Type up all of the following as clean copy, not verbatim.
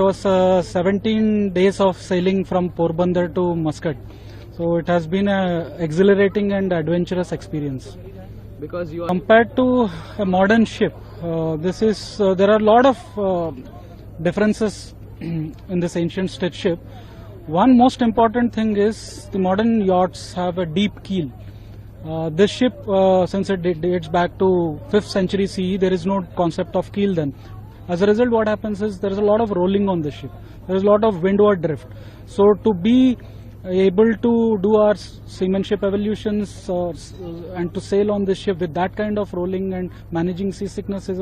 was 17 days of sailing from Porbandar to Muscat. So it has been a exhilarating and adventurous experience. Because you are Compared to a modern ship, there are a lot of differences in this ancient state ship. One most important thing is the modern yachts have a deep keel. This ship, since it dates back to 5th century CE, there is no concept of keel then. As a result, what happens is there is a lot of rolling on the ship. There is a lot of windward drift. So to be able to do our seamanship evolutions and to sail on this ship with that kind of rolling and managing seasickness is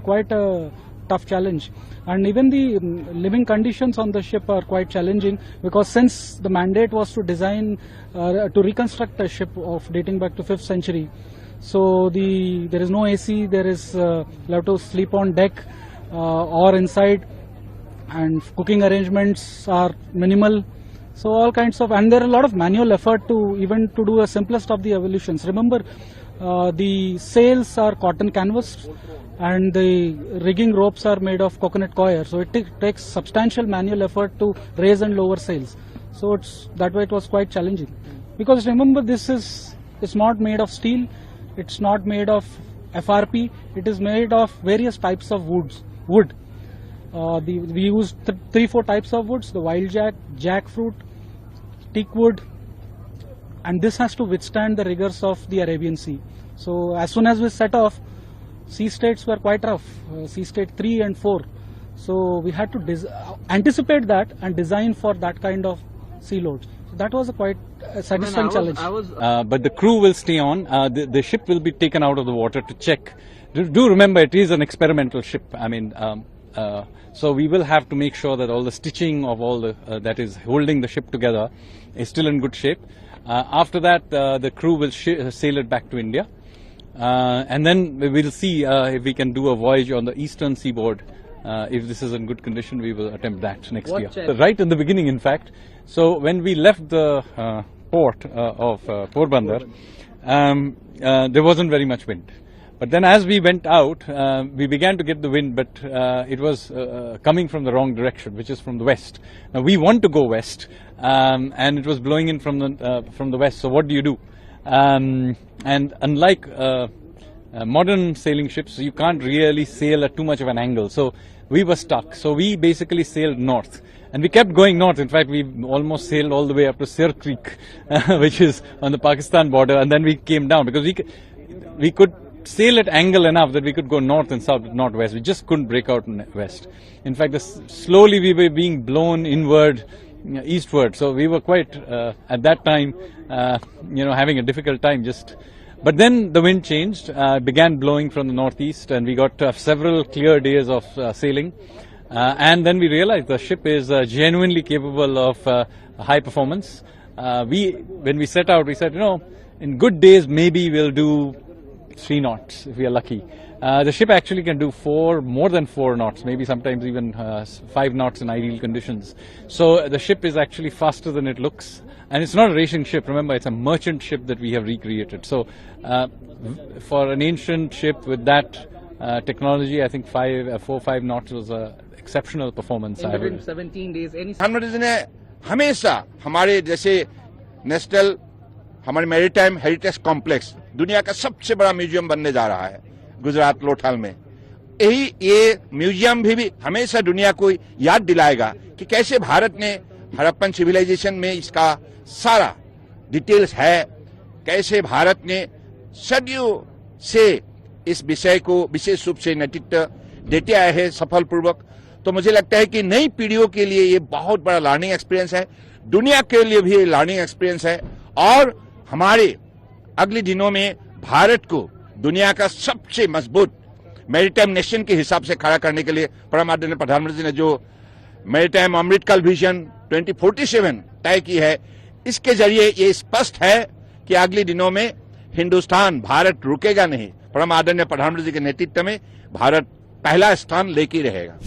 quite a tough challenge. And even the living conditions on the ship are quite challenging, because since the mandate was to design, to reconstruct a ship of dating back to 5th century, so there is no AC, there is, you have to sleep on deck or inside, and cooking arrangements are minimal. So all kinds of, and there are a lot of manual effort to even to do the simplest of the evolutions. Remember, the sails are cotton canvas and the rigging ropes are made of coconut coir. So it takes substantial manual effort to raise and lower sails. So that way it was quite challenging. Because remember, it's not made of steel, it's not made of FRP, it is made of various types of wood. We used 3-4 types of woods: the wild jack, jackfruit, teak wood, and this has to withstand the rigors of the Arabian Sea. So as soon as we set off, sea states were quite rough, sea state 3 and 4. So we had to anticipate that and design for that kind of sea loads. So that was a quite satisfying challenge. But the crew will stay on. The ship will be taken out of the water to check. Do remember, it is an experimental ship. I mean, so we will have to make sure that all the stitching of all the that is holding the ship together is still in good shape. After that, the crew will sail it back to India, and then we will see if we can do a voyage on the eastern seaboard. If this is in good condition, we will attempt that next year. Right in the beginning, in fact. So when we left the port of Porbandar, there wasn't very much wind. But then as we went out, we began to get the wind, but it was coming from the wrong direction, which is from the west. Now we want to go west, and it was blowing in from the west. So what do you do? And unlike modern sailing ships, you can't really sail at too much of an angle. So we were stuck. So we basically sailed north. And we kept going north. In fact, we almost sailed all the way up to Sir Creek, which is on the Pakistan border. And then we came down, because we could sail at angle enough that we could go north and south, northwest. We just couldn't break out west. In fact, slowly we were being blown inward, eastward. So we were quite, at that time, having a difficult time But then the wind changed, began blowing from the northeast, and we got several clear days of sailing. And then we realized the ship is genuinely capable of high performance. When we set out, we said, in good days, maybe we'll do 3 knots if we are lucky. The ship actually can do more than 4 knots, maybe sometimes even 5 knots in ideal conditions. So the ship is actually faster than it looks. And it's not a racing ship. Remember, it's a merchant ship that we have recreated. So for an ancient ship with that technology, I think 4-5 knots was an exceptional performance. In 17 days, प्रधानमंत्री ने हमेशा हमारे जैसे national हमारे maritime heritage complex दुनिया का सबसे बड़ा म्यूजियम बनने जा रहा है गुजरात लोथल में। ये म्यूजियम भी हमेशा दुनिया को याद दिलाएगा कि कैसे भारत ने हड़प्पन सिविलाइजेशन में इसका सारा डिटेल्स है, कैसे भारत ने सदियों से इस विषय को विशेष रूप से नेतृत्व देते आए हैं सफलपूर्वक। तो मुझे लगता है कि नई पीढ़ियों के लिए ये बहुत बड़ा लर्निंग एक्सपीरियंस है, दुनिया के लिए भी लर्निंग एक्सपीरियंस है, और हमारे अगले दिनों में भारत को दुनिया का सबसे मजबूत मैरीटाइम नेशन के हिसाब से खड़ा करने के लिए परम आदरणीय प्रधानमंत्री ने जो मैरीटाइम अमृतकाल विजन 2047 तय की है, इसके जरिए ये स्पष्ट है कि अगले दिनों में हिंदुस्तान, भारत रुकेगा नहीं। परम आदरणीय प्रधानमंत्री के नेतृत्व में भारत पहला स्थान लेके रहेगा।